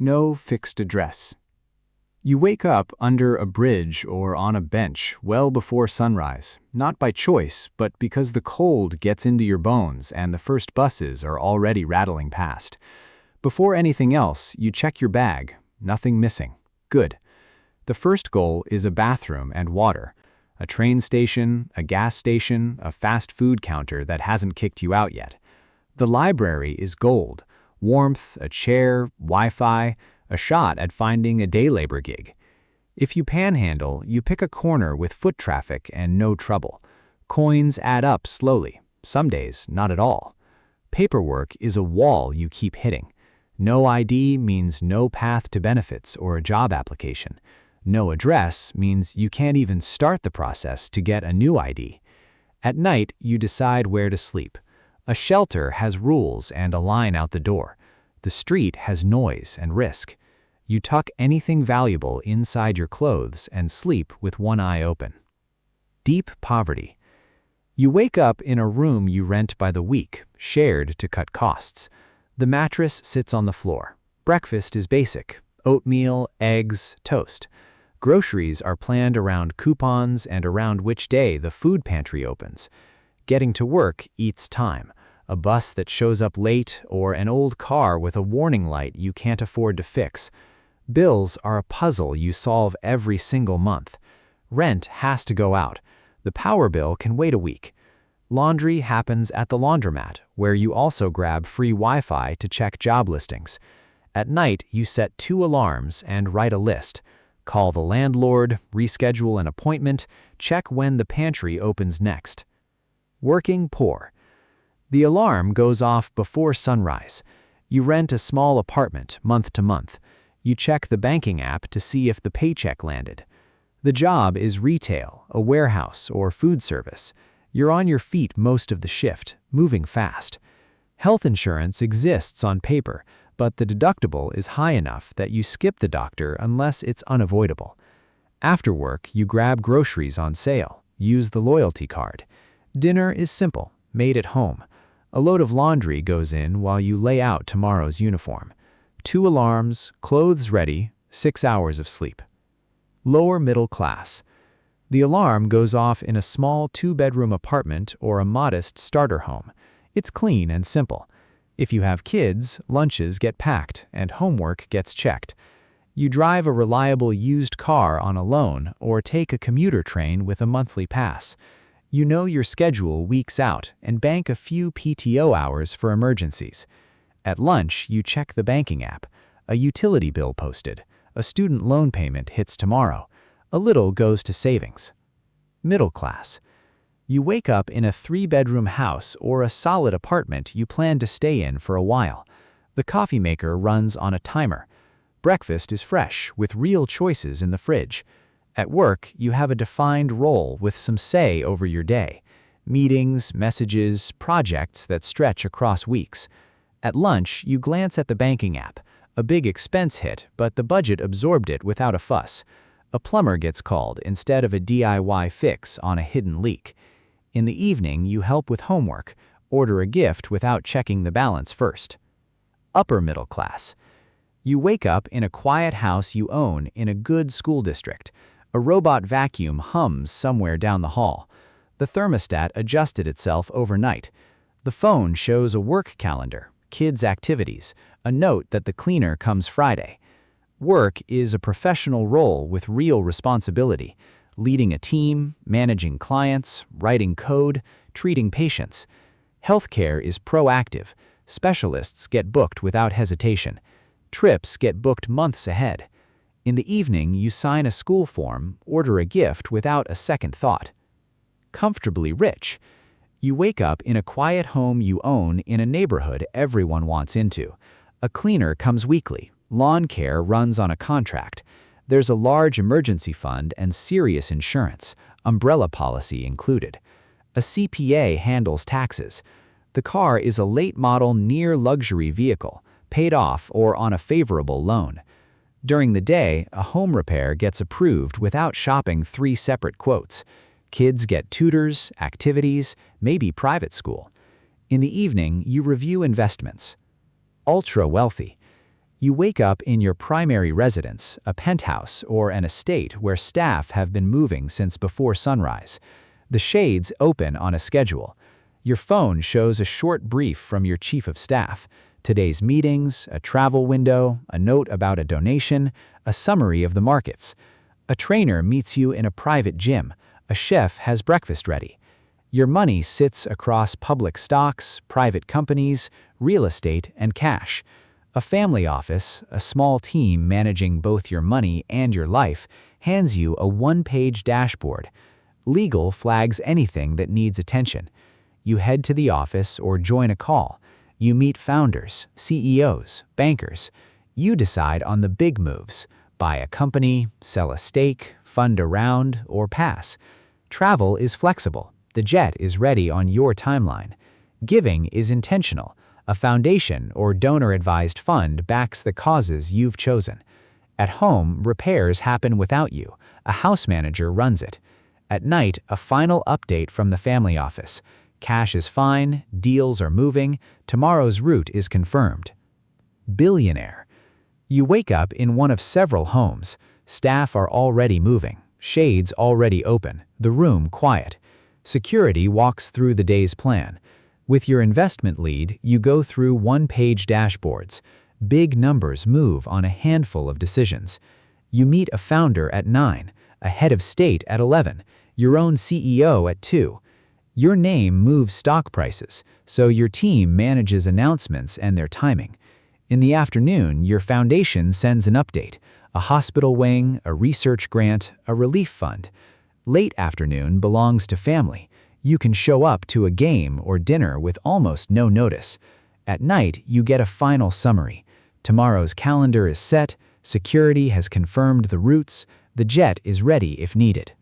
No fixed address. You wake up under a bridge or on a bench well before sunrise, not by choice, but because the cold gets into your bones and the first buses are already rattling past. Before anything else, you check your bag. Nothing missing. Good. The first goal is a bathroom and water. A train station, a gas station, a fast food counter that hasn't kicked you out yet. The library is gold. Warmth, a chair, Wi-Fi, a shot at finding a day labor gig. If you panhandle, you pick a corner with foot traffic and no trouble. Coins add up slowly, some days not at all. Paperwork is a wall you keep hitting. No ID means no path to benefits or a job application. No address means you can't even start the process to get a new ID. At night, you decide where to sleep. A shelter has rules and a line out the door. The street has noise and risk. You tuck anything valuable inside your clothes and sleep with one eye open. Deep poverty. You wake up in a room you rent by the week, shared to cut costs. The mattress sits on the floor. Breakfast is basic: oatmeal, eggs, toast. Groceries are planned around coupons and around which day the food pantry opens. Getting to work eats time. A bus that shows up late or an old car with a warning light you can't afford to fix. Bills are a puzzle you solve every single month. Rent has to go out. The power bill can wait a week. Laundry happens at the laundromat, where you also grab free Wi-Fi to check job listings. At night, you set 2 alarms and write a list. Call the landlord, reschedule an appointment, check when the pantry opens next. Working poor. The alarm goes off before sunrise. You rent a small apartment month to month. You check the banking app to see if the paycheck landed. The job is retail, a warehouse, or food service. You're on your feet most of the shift, moving fast. Health insurance exists on paper, but the deductible is high enough that you skip the doctor unless it's unavoidable. After work, you grab groceries on sale. Use the loyalty card. Dinner is simple, made at home. A load of laundry goes in while you lay out tomorrow's uniform. 2 alarms, clothes ready, 6 hours of sleep. Lower middle class. The alarm goes off in a small 2-bedroom apartment or a modest starter home. It's clean and simple. If you have kids, lunches get packed and homework gets checked. You drive a reliable used car on a loan or take a commuter train with a monthly pass. You know your schedule weeks out and bank a few PTO hours for emergencies. At lunch, you check the banking app. A utility bill posted. A student loan payment hits tomorrow. A little goes to savings. Middle class. You wake up in a 3-bedroom house or a solid apartment you plan to stay in for a while. The coffee maker runs on a timer. Breakfast is fresh, with real choices in the fridge. At work, you have a defined role with some say over your day. Meetings, messages, projects that stretch across weeks. At lunch, you glance at the banking app. A big expense hit, but the budget absorbed it without a fuss. A plumber gets called instead of a DIY fix on a hidden leak. In the evening, you help with homework, order a gift without checking the balance first. Upper middle class. You wake up in a quiet house you own in a good school district. A robot vacuum hums somewhere down the hall. The thermostat adjusted itself overnight. The phone shows a work calendar, kids' activities, a note that the cleaner comes Friday. Work is a professional role with real responsibility. Leading a team, managing clients, writing code, treating patients. Healthcare is proactive. Specialists get booked without hesitation. Trips get booked months ahead. In the evening, you sign a school form, order a gift without a second thought. Comfortably rich. You wake up in a quiet home you own in a neighborhood everyone wants into. A cleaner comes weekly. Lawn care runs on a contract. There's a large emergency fund and serious insurance, umbrella policy included. A CPA handles taxes. The car is a late-model near-luxury vehicle, paid off or on a favorable loan. During the day, a home repair gets approved without shopping 3 separate quotes. Kids get tutors, activities, maybe private school. In the evening, you review investments. Ultra-wealthy. You wake up in your primary residence, a penthouse or an estate where staff have been moving since before sunrise. The shades open on a schedule. Your phone shows a short brief from your chief of staff. Today's meetings, a travel window, a note about a donation, a summary of the markets. A trainer meets you in a private gym. A chef has breakfast ready. Your money sits across public stocks, private companies, real estate, and cash. A family office, a small team managing both your money and your life, hands you a one-page dashboard. Legal flags anything that needs attention. You head to the office or join a call. You meet founders, CEOs, bankers. You decide on the big moves. Buy a company, sell a stake, fund a round, or pass. Travel is flexible. The jet is ready on your timeline. Giving is intentional. A foundation or donor-advised fund backs the causes you've chosen. At home, repairs happen without you. A house manager runs it. At night, a final update from the family office. Cash is fine, deals are moving, tomorrow's route is confirmed. Billionaire. You wake up in one of several homes. Staff are already moving, shades already open, the room quiet. Security walks through the day's plan. With your investment lead, you go through one-page dashboards. Big numbers move on a handful of decisions. You meet a founder at 9, a head of state at 11, your own CEO at 2. Your name moves stock prices, so your team manages announcements and their timing. In the afternoon, your foundation sends an update, a hospital wing, a research grant, a relief fund. Late afternoon belongs to family. You can show up to a game or dinner with almost no notice. At night, you get a final summary. Tomorrow's calendar is set, security has confirmed the routes, the jet is ready if needed.